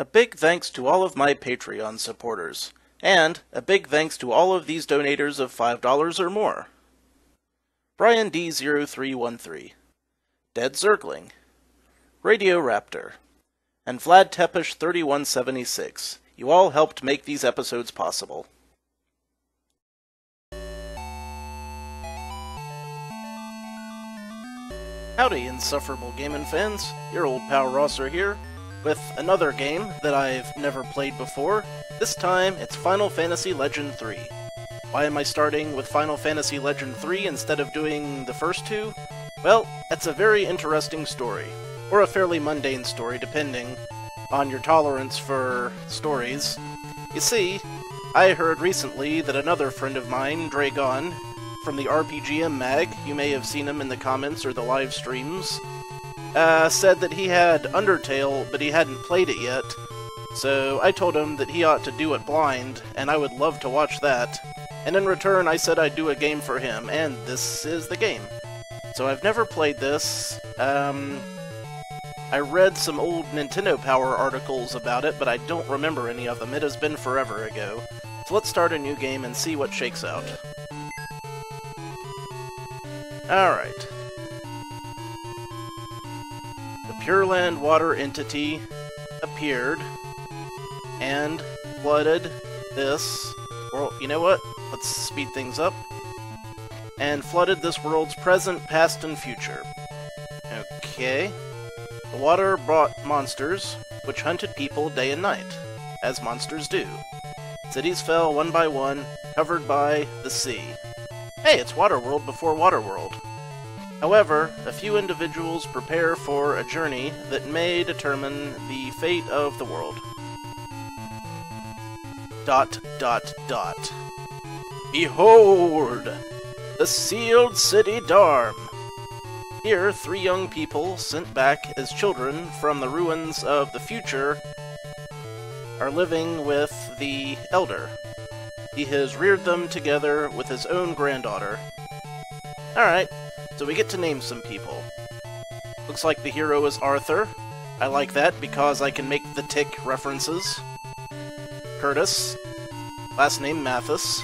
A big thanks to all of my Patreon supporters, and a big thanks to all of these donators of $5 or more. Brian D0313, Dead Zergling, Radio Raptor, and Vlad Tepish 3176. You all helped make these episodes possible. Howdy, Insufferable Gaming fans. Your old pal Rosser here, with another game that I've never played before. This time, it's Final Fantasy Legend 3. Why am I starting with Final Fantasy Legend 3 instead of doing the first two? Well, it's a very interesting story, or a fairly mundane story, depending on your tolerance for stories. You see, I heard recently that another friend of mine, Draygone, from the RPGMmag, you may have seen him in the comments or the live streams, said that he had Undertale, but he hadn't played it yet. So I told him that he ought to do it blind, and I would love to watch that. And in return, I said I'd do a game for him, and this is the game. So I've never played this. I read some old Nintendo Power articles about it, but I don't remember any of them. It has been forever ago. So let's start a new game and see what shakes out. Alright. The Pure Land water entity appeared and flooded this world. You know what? Let's speed things up. And flooded this world's present, past, and future. Okay. The water brought monsters, which hunted people day and night, as monsters do. Cities fell one by one, covered by the sea. Hey, it's Waterworld before Waterworld. However, a few individuals prepare for a journey that may determine the fate of the world. ... Behold! The sealed city Dharm! Here, 3 young people, sent back as children from the ruins of the future, are living with the Elder. He has reared them together with his own granddaughter. Alright, so we get to name some people. Looks like the hero is Arthur. I like that because I can make the tick references. Curtis. Last name Mathis.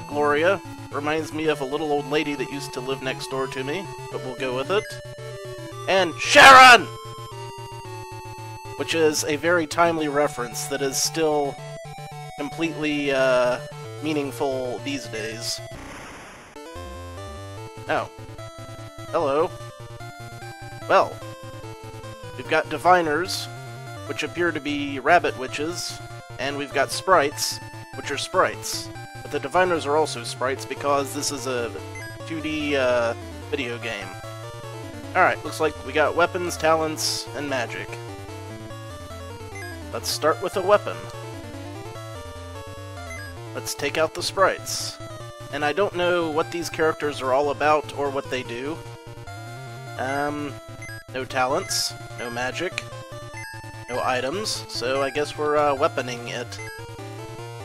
Gloria. Reminds me of a little old lady that used to live next door to me, but we'll go with it. And Sharon! Which is a very timely reference that is still completely, meaningful these days. Oh. Hello. Well, we've got diviners, which appear to be rabbit witches, and we've got sprites, which are sprites. But the diviners are also sprites because this is a 2D, video game. Alright, looks like we got weapons, talents, and magic. Let's start with a weapon. Let's take out the sprites. And I don't know what these characters are all about or what they do. No talents, no magic, no items, so I guess we're, weaponing it.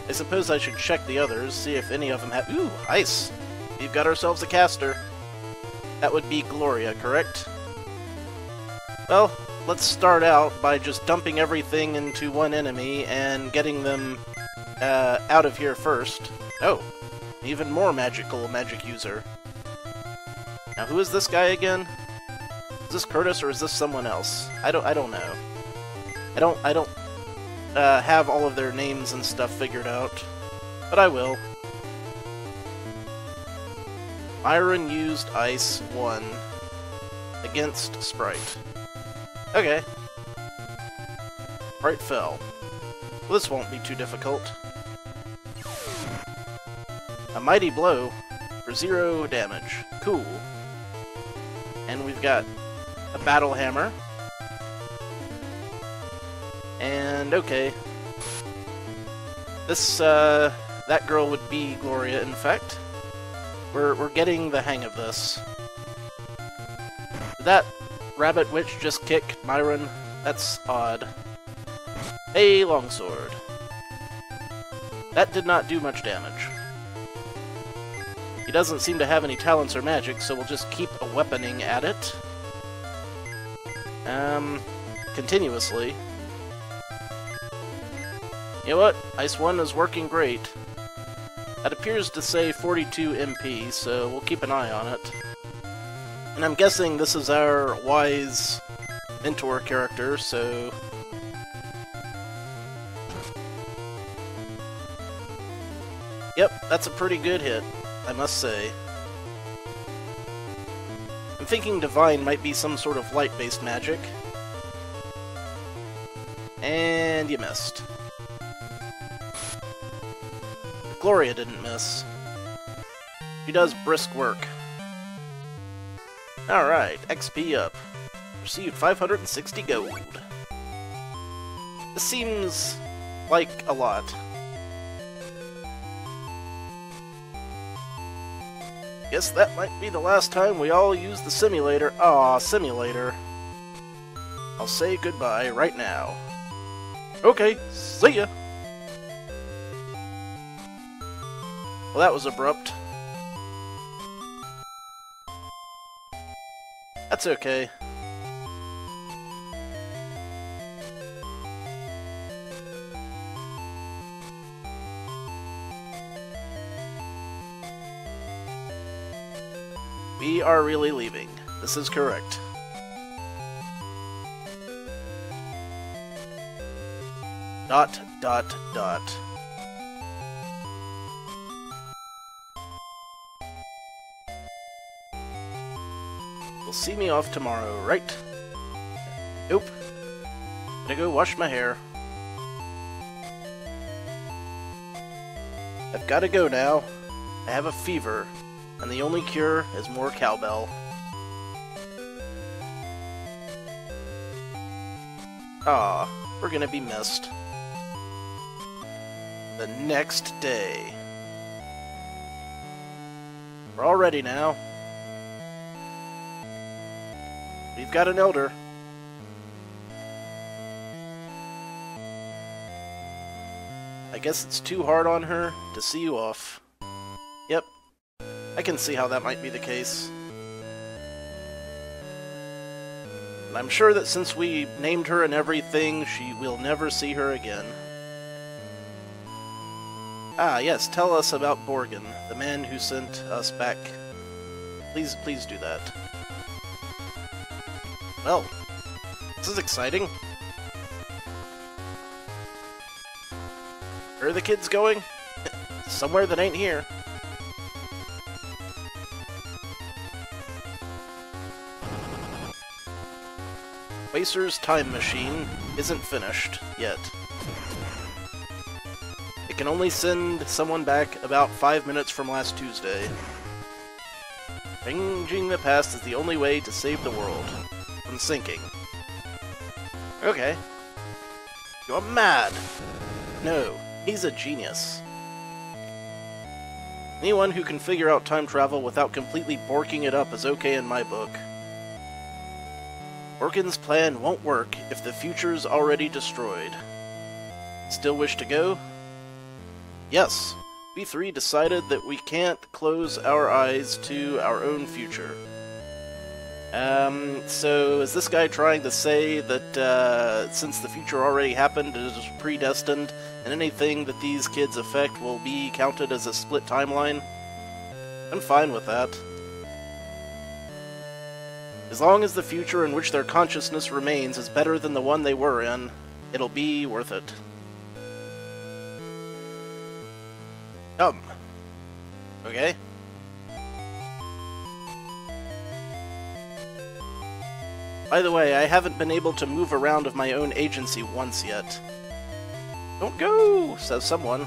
I suppose I should check the others, see if any of them have— Ooh, ice! We've got ourselves a caster. That would be Gloria, correct? Well, let's start out by just dumping everything into one enemy and getting them out of here first. Oh, even more magic user. Now, who is this guy again? Is this Curtis or is this someone else? I don't know. I don't have all of their names and stuff figured out, but I will. Myron used Ice 1 against Sprite. Okay. Sprite fell. Well, this won't be too difficult. A mighty blow for 0 damage. Cool. And we've got a battle hammer. And okay. This, that girl would be Gloria, in fact. We're getting the hang of this. Did that rabbit witch just kick Myron? That's odd. A longsword. That did not do much damage. He doesn't seem to have any talents or magic, so we'll just keep a weaponing at it. Continuously. You know what? Ice 1 is working great. That appears to say 42 MP, so we'll keep an eye on it. And I'm guessing this is our wise mentor character, so... Yep, that's a pretty good hit, I must say. I'm thinking Divine might be some sort of light-based magic. And you missed. Gloria didn't miss. She does brisk work. Alright, XP up. Received 560 gold. This seems like a lot. Guess that might be the last time we all use the simulator. Aw, simulator. I'll say goodbye right now. Okay, see ya! Well, that was abrupt. That's okay. We are really leaving. This is correct. Dot, dot, dot. You'll see me off tomorrow, right? Nope. Gotta go wash my hair. I've gotta go now. I have a fever, and the only cure is more cowbell. Ah, we're gonna be missed. The next day. We're all ready now. We've got an elder. I guess it's too hard on her to see you off. Yep, I can see how that might be the case. And I'm sure that since we named her and everything, she will never see her again. Ah, yes, tell us about Borgin, the man who sent us back. Please do that. Well, this is exciting. Where are the kids going? Somewhere that ain't here. Wacer's time machine isn't finished yet. It can only send someone back about 5 minutes from last Tuesday. Changing the past is the only way to save the world from sinking. Okay. You're mad! No, he's a genius. Anyone who can figure out time travel without completely borking it up is okay in my book. Borkin's plan won't work if the future's already destroyed. Still wish to go? Yes, we three decided that we can't close our eyes to our own future. So is this guy trying to say that since the future already happened, it is predestined, and anything that these kids affect will be counted as a split timeline? I'm fine with that. As long as the future in which their consciousness remains is better than the one they were in, it'll be worth it. Okay. By the way, I haven't been able to move around of my own agency once yet. Don't go, says someone.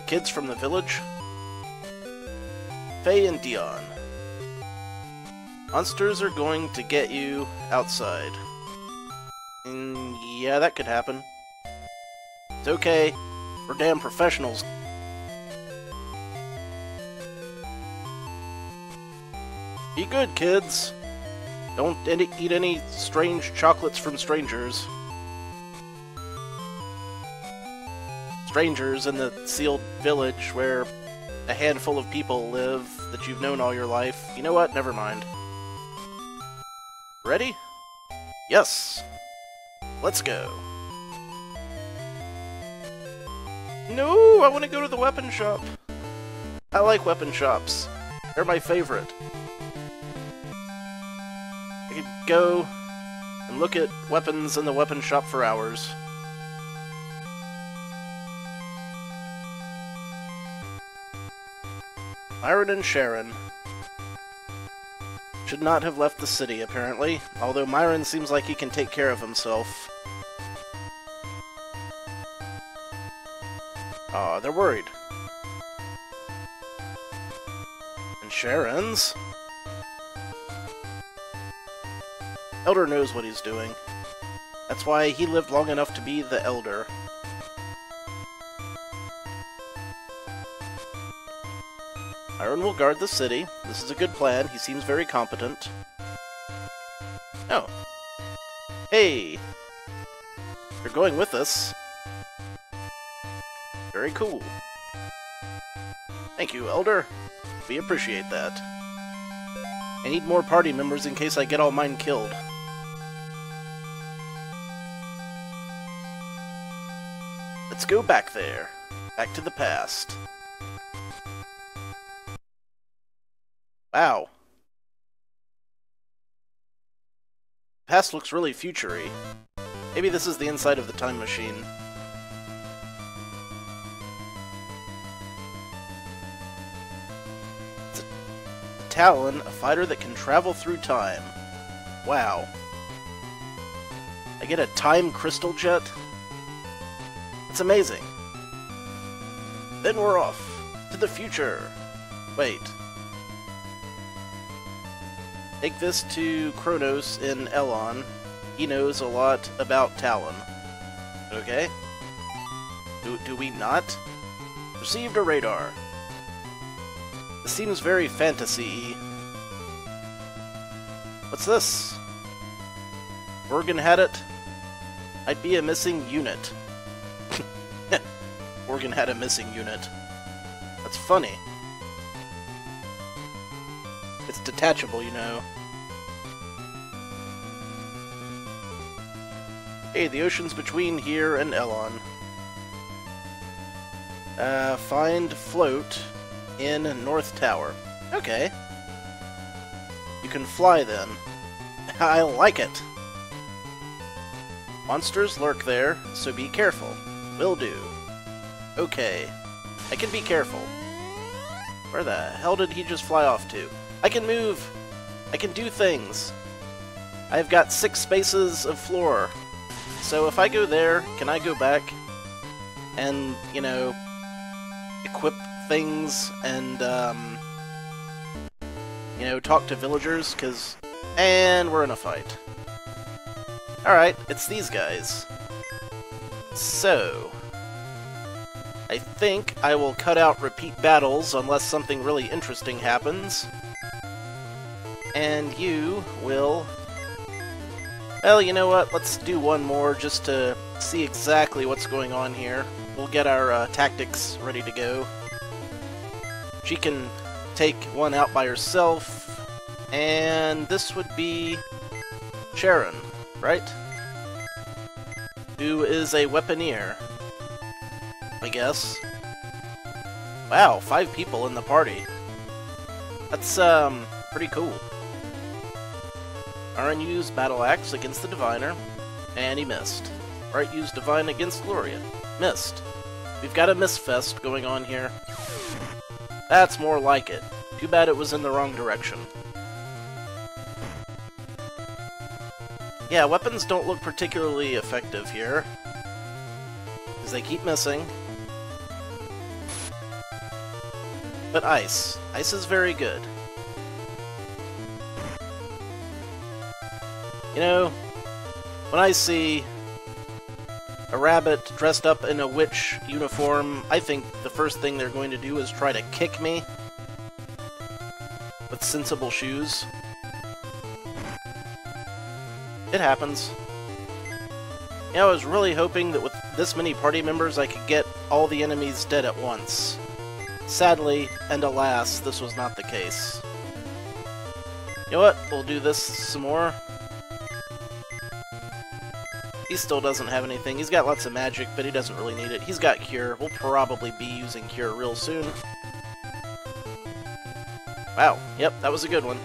Kids from the village? Faye and Dion. Monsters are going to get you outside. Yeah, that could happen. It's okay. We're damn professionals. Be good, kids. Don't eat any strange chocolates from strangers. Strangers in the sealed village where a handful of people live that you've known all your life. You know what? Never mind. Ready? Yes. Let's go. No, I want to go to the weapon shop. I like weapon shops. They're my favorite. I could go and look at weapons in the weapon shop for hours. Myron and Sharon should not have left the city, apparently, although Myron seems like he can take care of himself. Aw, they're worried. And Sharon's... Elder knows what he's doing. That's why he lived long enough to be the Elder. Myron will guard the city. This is a good plan. He seems very competent. Oh. Hey! You're going with us. Very cool. Thank you, Elder. We appreciate that. I need more party members in case I get all mine killed. Let's go back there. Back to the past. Wow. Past looks really future-y. Maybe this is the inside of the time machine. It's a Talon, a fighter that can travel through time. Wow. I get a time crystal jet? It's amazing. Then we're off to the future. Wait. Take this to Kronos in Elon. He knows a lot about Talon. Okay. Do we not? Received a radar. This seems very fantasy-y. What's this? Morgan had it. I'd be a missing unit. Morgan had a missing unit. That's funny. It's detachable, you know. Hey, the ocean's between here and Elon. Find float in North Tower. Okay. You can fly then. I like it. Monsters lurk there, so be careful. Will do. Okay. I can be careful. Where the hell did he just fly off to? I can move! I can do things! I've got 6 spaces of floor. So if I go there, can I go back and, you know, equip things and, you know, talk to villagers? And we're in a fight. Alright, it's these guys. So... I think I will cut out repeat battles unless something really interesting happens. And you will... Well, you know what? Let's do one more just to see exactly what's going on here. We'll get our tactics ready to go. She can take one out by herself. And this would be Sharon, right? Who is a weaponeer, I guess. Wow, 5 people in the party. That's, pretty cool. Aaron used Battle Axe against the Diviner, and he missed. Sprite used Divine against Gloria. Missed. We've got a miss fest going on here. That's more like it. Too bad it was in the wrong direction. Yeah, weapons don't look particularly effective here, because they keep missing. But ice. Ice is very good. You know, when I see a rabbit dressed up in a witch uniform, I think the first thing they're going to do is try to kick me with sensible shoes. It happens. You know, I was really hoping that with this many party members I could get all the enemies dead at once. Sadly, and alas, this was not the case. You know what? We'll do this some more. He still doesn't have anything. He's got lots of magic, but he doesn't really need it. He's got Cure. We'll probably be using Cure real soon. Wow. Yep, that was a good one.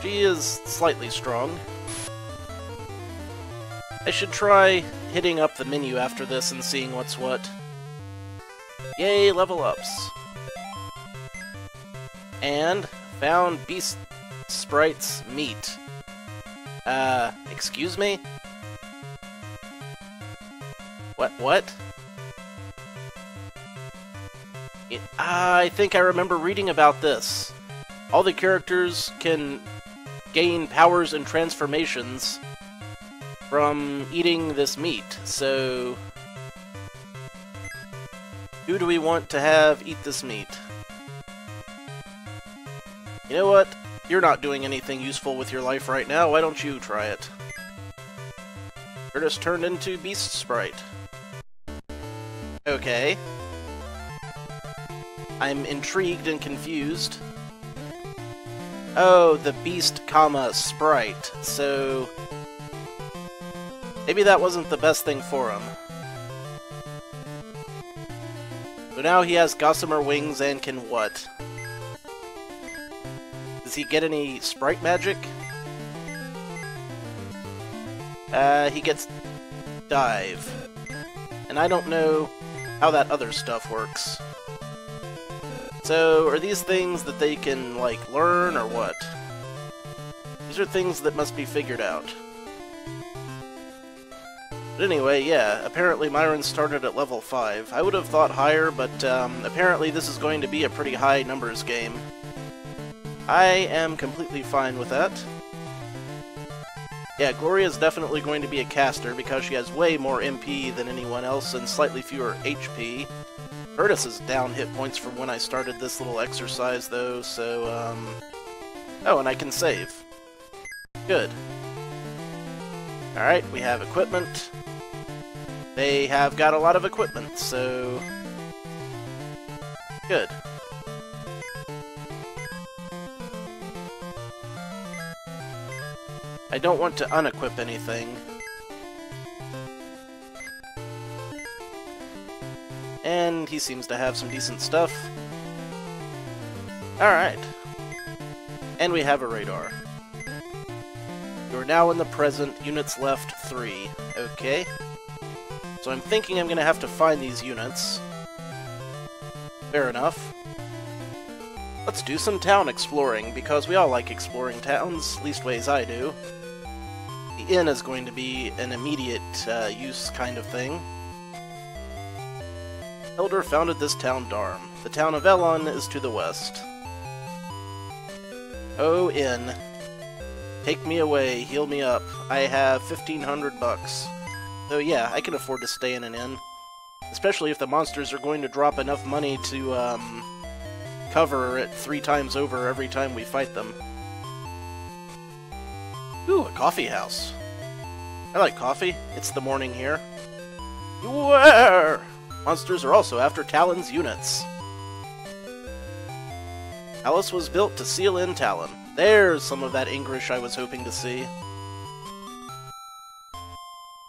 She is slightly strong. I should try hitting up the menu after this and seeing what's what. Yay, level ups. And found Beast Sprite's meat. Excuse me? What? I think I remember reading about this. All the characters can gain powers and transformations from eating this meat, so who do we want to have eat this meat? You know what? You're not doing anything useful with your life right now, why don't you try it? You're just turned into Beast Sprite. Okay. I'm intrigued and confused. Oh, the Beast, Sprite. So maybe that wasn't the best thing for him. So now he has gossamer wings and can what? Does he get any Sprite magic? He gets Dive. And I don't know how that other stuff works. So, are these things that they can, like, learn, or what? These are things that must be figured out. But anyway, yeah, apparently Myron started at level 5. I would have thought higher, but apparently this is going to be a pretty high numbers game. I am completely fine with that. Yeah, Gloria's definitely going to be a caster because she has way more MP than anyone else and slightly fewer HP. Curtis is down hit points from when I started this little exercise, though, so, oh, and I can save. Good. Alright, we have equipment. They have got a lot of equipment, so good. I don't want to unequip anything. And he seems to have some decent stuff. Alright. And we have a radar. You're now in the present, units left 3. Okay. So I'm thinking I'm gonna have to find these units. Fair enough. Let's do some town exploring, because we all like exploring towns, leastways I do. The inn is going to be an immediate use kind of thing. Elder founded this town Darm. The town of Elon is to the west. Oh, inn. Take me away, heal me up. I have 1,500 bucks. So yeah, I can afford to stay in an inn. Especially if the monsters are going to drop enough money to, cover it 3 times over every time we fight them. Ooh, a coffee house. I like coffee. It's the morning here. Beware! Monsters are also after Talon's units. Alice was built to seal in Talon. There's some of that English I was hoping to see.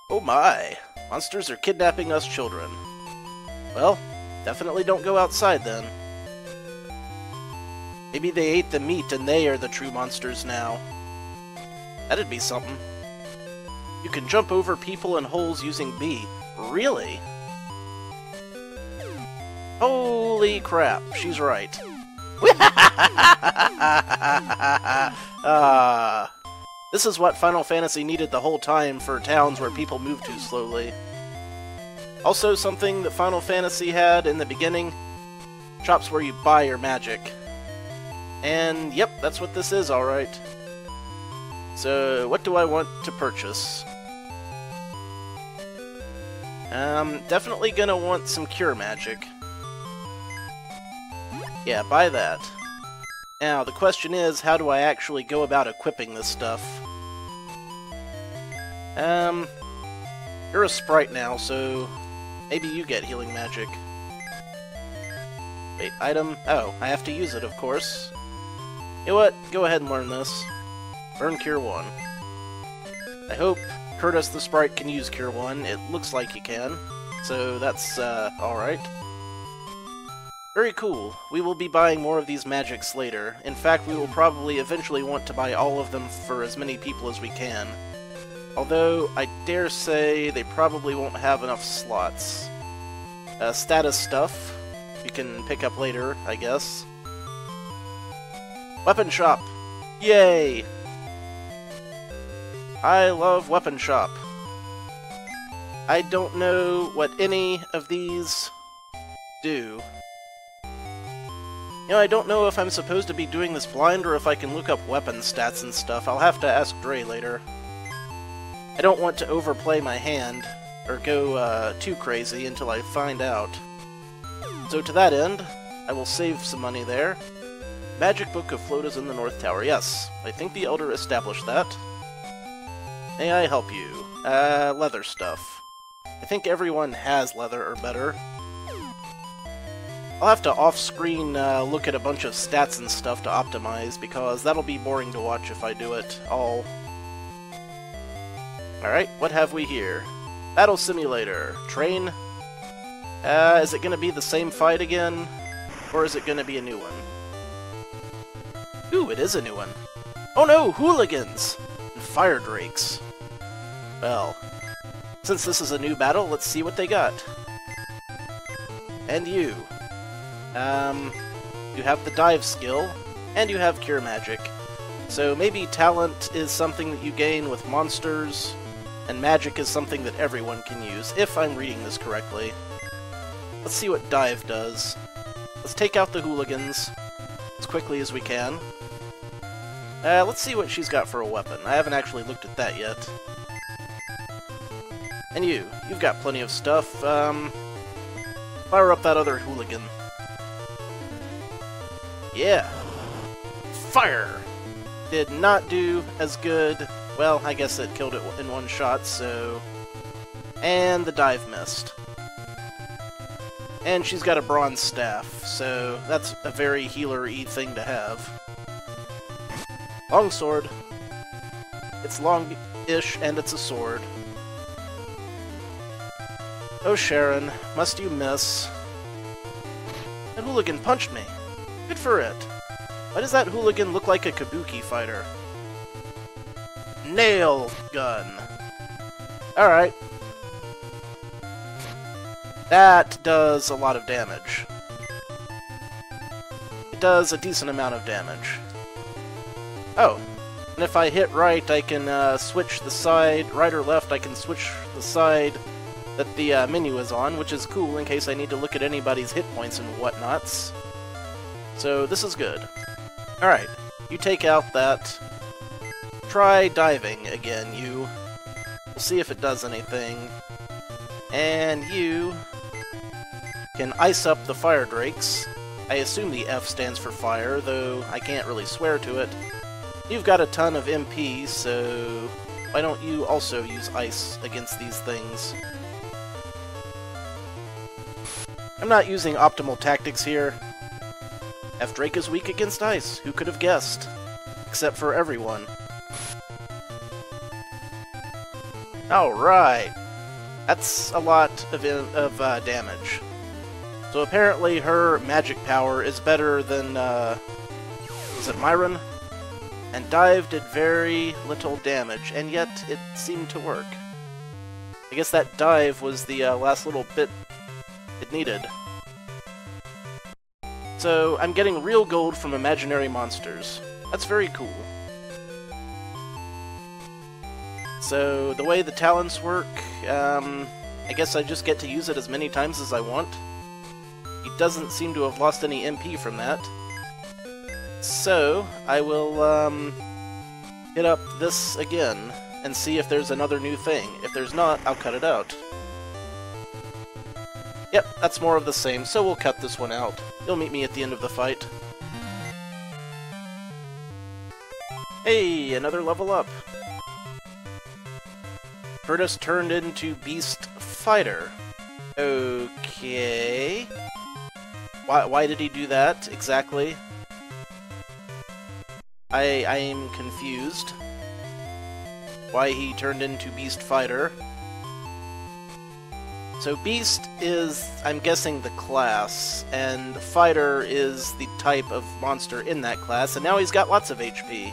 Oh my! Monsters are kidnapping us children. Well, definitely don't go outside then. Maybe they ate the meat and they are the true monsters now. That'd be something. You can jump over people and holes using B. Really? Holy crap, she's right. This is what Final Fantasy needed the whole time for towns where people move too slowly. Also, something that Final Fantasy had in the beginning, shops where you buy your magic. And yep, that's what this is, alright. So, what do I want to purchase? Definitely gonna want some cure magic. Yeah, buy that. Now, the question is, how do I actually go about equipping this stuff? You're a sprite now, so maybe you get healing magic. Wait, item? Oh, I have to use it, of course. You know what? Go ahead and learn this. Learn Cure 1. I hope Curtis the Sprite can use Cure 1. It looks like he can. So that's, alright. Very cool. We will be buying more of these magics later. In fact, we will probably eventually want to buy all of them for as many people as we can. Although, I dare say they probably won't have enough slots. Status stuff we can pick up later, I guess. Weapon shop! Yay! I love weapon shop. I don't know what any of these do. You know, I don't know if I'm supposed to be doing this blind or if I can look up weapon stats and stuff. I'll have to ask Dre later. I don't want to overplay my hand, or go too crazy until I find out. So to that end, I will save some money there. Magic Book of Flotas in the North Tower. Yes, I think the Elder established that. May I help you? Leather stuff. I think everyone has leather or better. I'll have to off-screen look at a bunch of stats and stuff to optimize, because that'll be boring to watch if I do it all. Alright, what have we here? Battle Simulator. Train. Is it gonna be the same fight again? Or is it gonna be a new one? Ooh, it is a new one. Oh no, hooligans! And fire drakes. Well, since this is a new battle, let's see what they got. And you. You have the dive skill, and you have cure magic. So maybe talent is something that you gain with monsters, and magic is something that everyone can use, if I'm reading this correctly. Let's see what dive does. Let's take out the hooligans as quickly as we can. Let's see what she's got for a weapon. I haven't actually looked at that yet. And you've got plenty of stuff. Fire up that other hooligan. Yeah! Fire! Did not do as good. Well, I guess it killed it in one shot, so... And the dive missed. And she's got a bronze staff, so that's a very healer-y thing to have. Longsword. It's long-ish, and it's a sword. Oh, Sharon, must you miss? That hooligan punched me. Good for it. Why does that hooligan look like a kabuki fighter? Nail gun. Alright. That does a lot of damage. It does a decent amount of damage. Oh, and if I hit right, I can switch the side, right or left, I can switch the side that the menu is on, which is cool in case I need to look at anybody's hit points and whatnots. So this is good. Alright, you take out that. Try diving again, you. We'll see if it does anything. And you can ice up the fire drakes. I assume the F stands for fire, though I can't really swear to it. You've got a ton of MP, so why don't you also use ice against these things? I'm not using optimal tactics here. F-Drake is weak against ice. Who could have guessed? Except for everyone. Alright. That's a lot of damage. So apparently her magic power is better than, is it Myron? And dive did very little damage, and yet it seemed to work. I guess that dive was the last little bit it needed. So I'm getting real gold from imaginary monsters. That's very cool. So the way the talents work, I guess I just get to use it as many times as I want. He doesn't seem to have lost any MP from that. So I will hit up this again and see if there's another new thing. If there's not, I'll cut it out. Yep, that's more of the same, so we'll cut this one out. You'll meet me at the end of the fight. Hey, another level up. Curtis turned into Beast Fighter. Okay. Why did he do that, exactly? I am confused why he turned into Beast Fighter. So Beast is, I'm guessing, the class, and Fighter is the type of monster in that class, and now he's got lots of HP.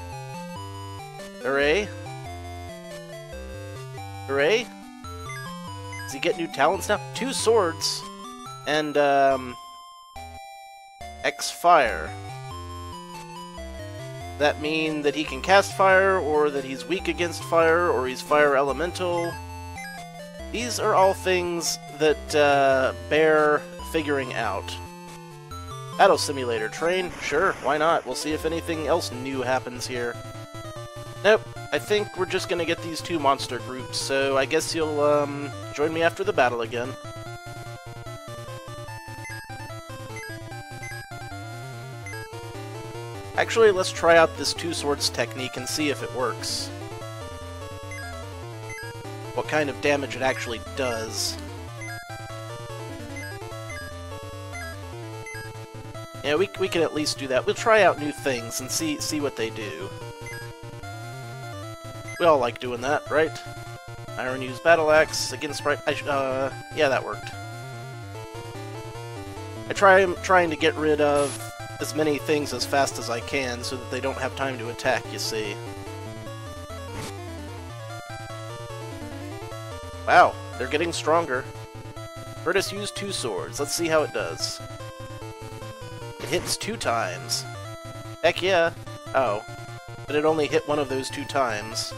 Hooray. Hooray. Does he get new talents now? 2 swords, and, X-Fire. That mean that he can cast fire, or that he's weak against fire, or he's fire elemental? These are all things that bear figuring out. Battle Simulator train? Sure, why not? We'll see if anything else new happens here. Nope, I think we're just gonna get these 2 monster groups, so I guess you'll join me after the battle again. Actually, let's try out this 2 swords technique and see if it works. What kind of damage it actually does. Yeah, we can at least do that. We'll try out new things and see what they do. We all like doing that, right? Iron use battle axe against Sprite. Yeah, that worked. I'm trying to get rid of as many things as fast as I can so that they don't have time to attack, you see. Wow, they're getting stronger. Curtis used 2 swords. Let's see how it does. It hits 2 times. Heck yeah. Oh. But it only hit one of those 2 times.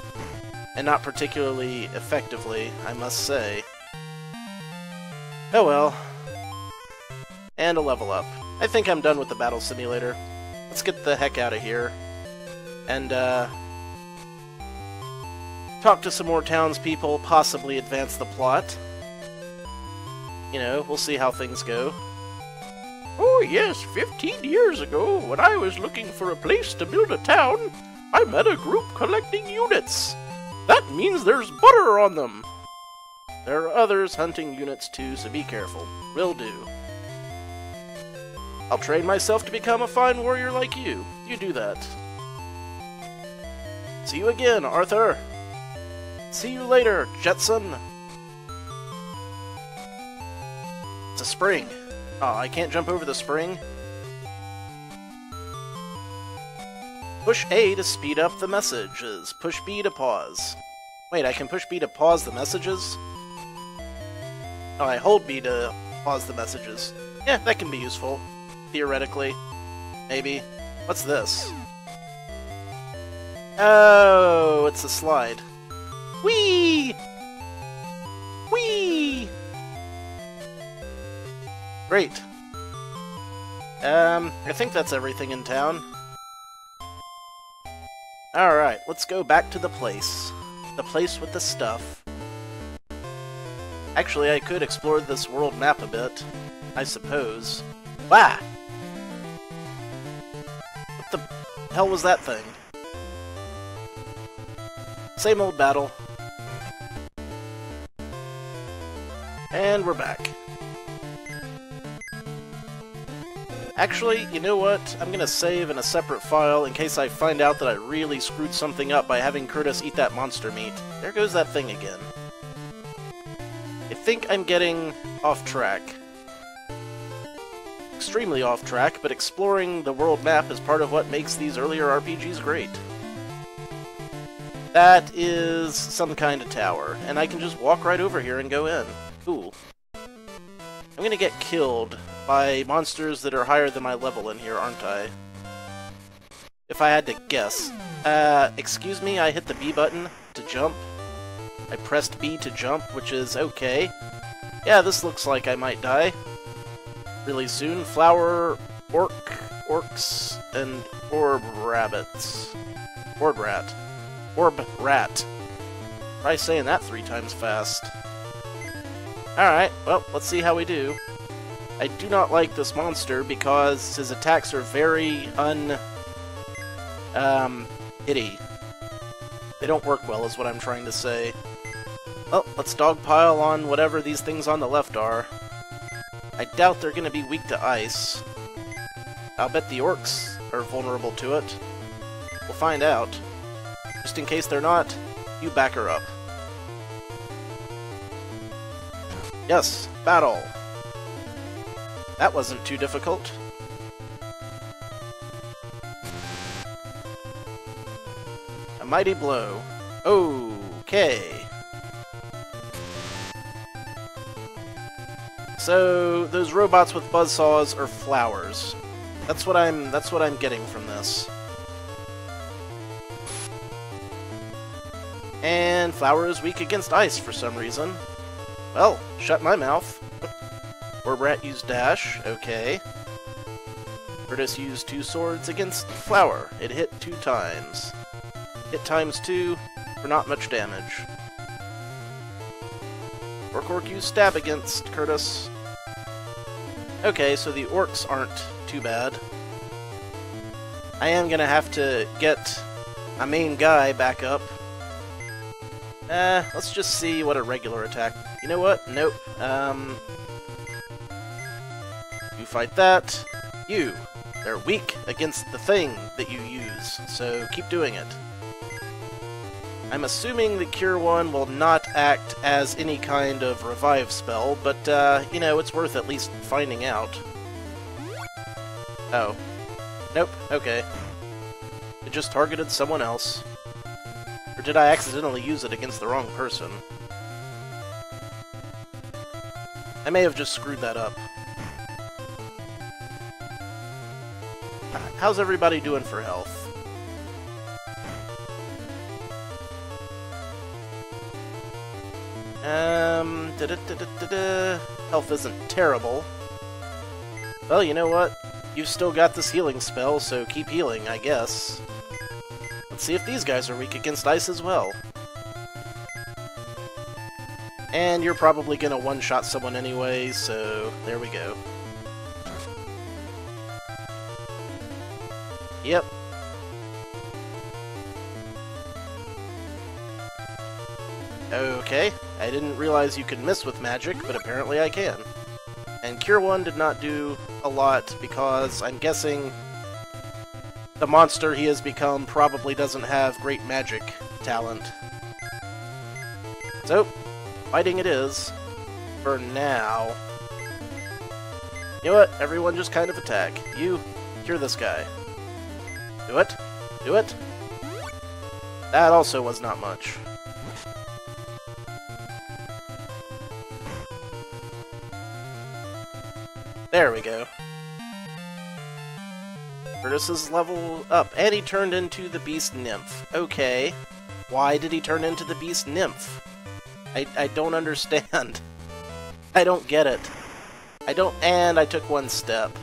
And not particularly effectively, I must say. Oh well. And a level up. I think I'm done with the Battle Simulator. Let's get the heck out of here. And, talk to some more townspeople, possibly advance the plot. You know, we'll see how things go. Oh yes, 15 years ago, when I was looking for a place to build a town, I met a group collecting units. That means there's butter on them. There are others hunting units too, so be careful. Will do. I'll train myself to become a fine warrior like you. You do that. See you again, Arthur. See you later, Jetson! It's a spring. Oh, I can't jump over the spring? Push A to speed up the messages. Push B to pause. Wait, I can push B to pause the messages? Oh, I hold B to pause the messages. Yeah, that can be useful. Theoretically. Maybe. What's this? Oh, it's a slide. Whee! Whee! Great. I think that's everything in town. Alright, let's go back to the place. The place with the stuff. Actually, I could explore this world map a bit. I suppose. Wah! What the hell was that thing? Same old battle. And we're back. Actually, you know what? I'm gonna save in a separate file in case I find out that I really screwed something up by having Curtis eat that monster meat. There goes that thing again. I think I'm getting off track. Extremely off track, but exploring the world map is part of what makes these earlier RPGs great. That is some kind of tower, and I can just walk right over here and go in. Cool. I'm gonna get killed by monsters that are higher than my level in here, aren't I? If I had to guess. Excuse me, I hit the B button to jump. I pressed B to jump, which is okay. Yeah, this looks like I might die. Really soon. Flower, orcs, and orb rabbits. Orb rat. Orb rat. Try saying that 3 times fast. Alright, well, let's see how we do. I do not like this monster because his attacks are very hitty. They don't work well, is what I'm trying to say. Well, let's dogpile on whatever these things on the left are. I doubt they're going to be weak to ice. I'll bet the orcs are vulnerable to it. We'll find out. Just in case they're not, you back her up. Yes, battle. That wasn't too difficult. A mighty blow. Okay. So those robots with buzzsaws are flowers. That's what I'm getting from this. And flower is weak against ice for some reason. Well, shut my mouth. Warbrat used dash, okay. Curtis used 2 swords against flower. It hit 2 times. Hit times 2 for not much damage. Orc used stab against Curtis. Okay, so the orcs aren't too bad. I am gonna have to get my main guy back up. Let's just see what a regular attack... You know what? Nope. You fight that. You. They're weak against the thing that you use, so keep doing it. I'm assuming the Cure 1 will not act as any kind of revive spell, but, you know, it's worth at least finding out. Oh. Nope, okay. It just targeted someone else. Or did I accidentally use it against the wrong person? I may have just screwed that up. How's everybody doing for health? Health isn't terrible. Well, you know what? You've still got this healing spell, so keep healing, I guess. Let's see if these guys are weak against ice as well. And you're probably gonna one-shot someone anyway, so there we go. Yep. Okay, I didn't realize you could miss with magic, but apparently I can. And Cure 1 did not do a lot because I'm guessing the monster he has become probably doesn't have great magic talent. So, fighting it is, for now. You know what? Everyone just kind of attack. You, cure this guy. Do it. Do it. That also was not much. There we go. Curtis is level up, and he turned into the Beast Nymph. Okay. Why did he turn into the Beast Nymph? I don't understand. I don't get it. And I took 1 step.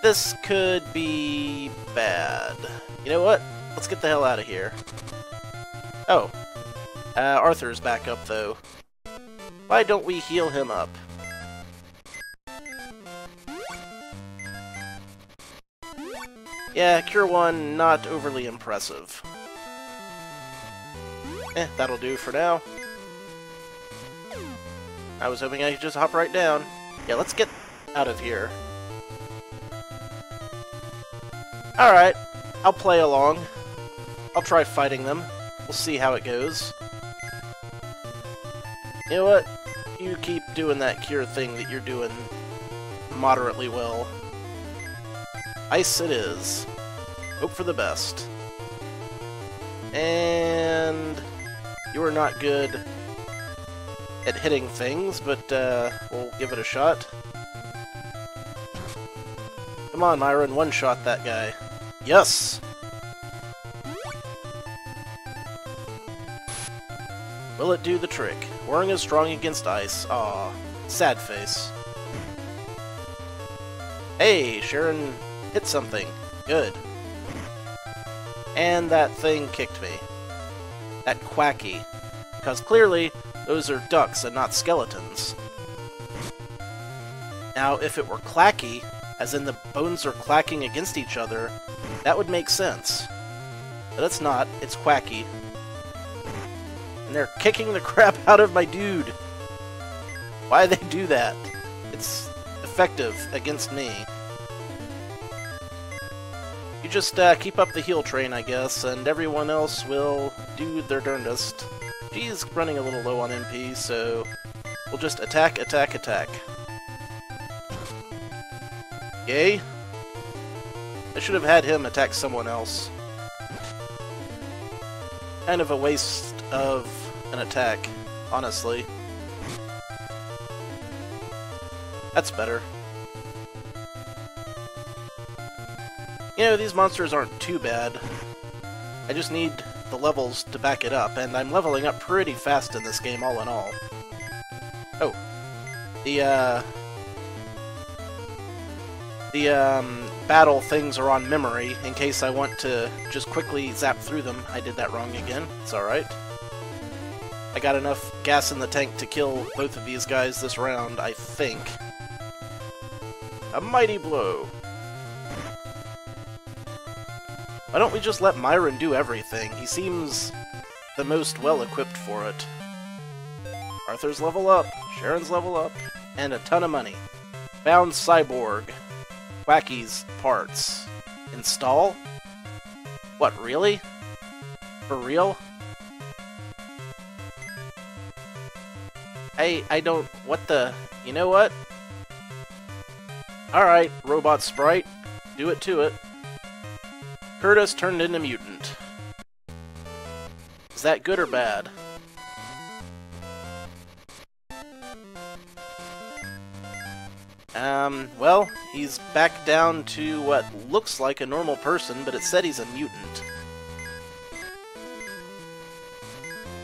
This could be bad. You know what? Let's get the hell out of here. Oh. Arthur's back up, though. Why don't we heal him up? Yeah, Cure 1, not overly impressive. That'll do for now. I was hoping I could just hop right down. Yeah, let's get out of here. Alright, I'll play along. I'll try fighting them. We'll see how it goes. You know what? You keep doing that cure thing that you're doing moderately well. Ice it is. Hope for the best. And you are not good at hitting things, but we'll give it a shot. Come on, Myron, one-shot that guy. Yes! Will it do the trick? Whirring is strong against ice. Aw, sad face. Hey, Sharon hit something. Good. And that thing kicked me. That quacky. Because clearly, those are ducks and not skeletons. Now, if it were clacky, as in the bones are clacking against each other, that would make sense. But it's not, it's quacky. And they're kicking the crap out of my dude. Why they do that? It's effective against me. You just keep up the heal train, I guess, and everyone else will do their darndest. She's running a little low on MP, so we'll just attack, attack, attack. Yay. I should have had him attack someone else. Kind of a waste of an attack, honestly. That's better. You know, these monsters aren't too bad. I just need the levels to back it up, and I'm leveling up pretty fast in this game, all in all. Oh. The battle things are on memory, in case I want to just quickly zap through them. I did that wrong again. It's alright. I got enough gas in the tank to kill both of these guys this round, I think. A mighty blow. Why don't we just let Myron do everything? He seems the most well-equipped for it. Arthur's level up, Sharon's level up, and a ton of money. Found Cyborg. Wacky's parts. Install? What, really? For real? I don't... What the... You know what? Alright, Robot Sprite. Do it to it. Curtis turned into mutant. Is that good or bad? Well, he's back down to what looks like a normal person, but it said he's a mutant.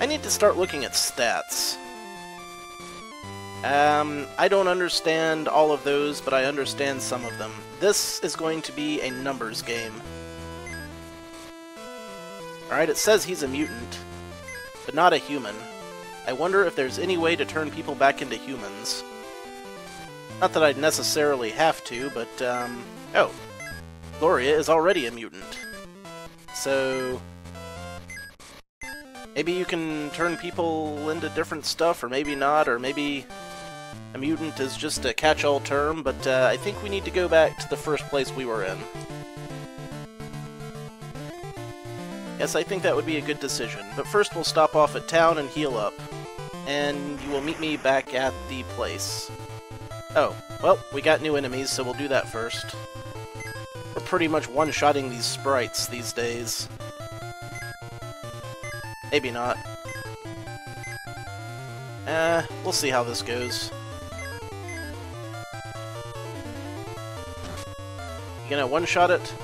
I need to start looking at stats. I don't understand all of those, but I understand some of them. This is going to be a numbers game. Alright, it says he's a mutant, but not a human. I wonder if there's any way to turn people back into humans. Not that I'd necessarily have to, but, oh. Gloria is already a mutant. So... maybe you can turn people into different stuff, or maybe not, or maybe a mutant is just a catch-all term, but I think we need to go back to the first place we were in. Yes, I think that would be a good decision, but first we'll stop off at town and heal up, and you will meet me back at the place. Oh, well, we got new enemies, so we'll do that first. We're pretty much one-shotting these sprites these days. Maybe not. We'll see how this goes. You gonna one-shot it?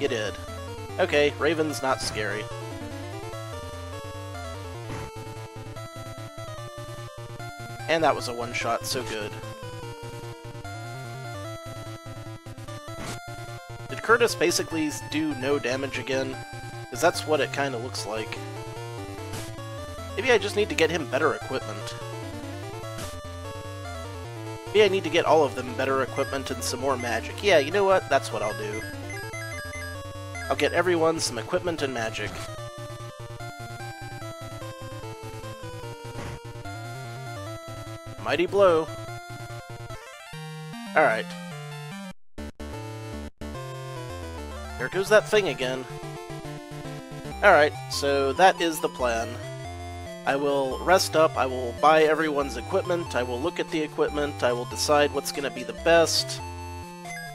You did. Okay, Raven's not scary. And that was a one-shot, so good. Did Curtis basically do no damage again? Because that's what it kind of looks like. Maybe I just need to get him better equipment. Maybe I need to get all of them better equipment and some more magic. Yeah, you know what? That's what I'll do. I'll get everyone some equipment and magic. Mighty blow. Alright. There goes that thing again. Alright, so that is the plan. I will rest up, I will buy everyone's equipment, I will look at the equipment, I will decide what's going to be the best,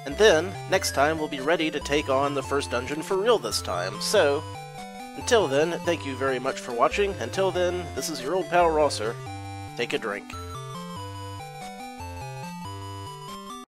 and then, next time, we'll be ready to take on the first dungeon for real this time. So, until then, thank you very much for watching. Until then, this is your old pal Rosser. Take a drink.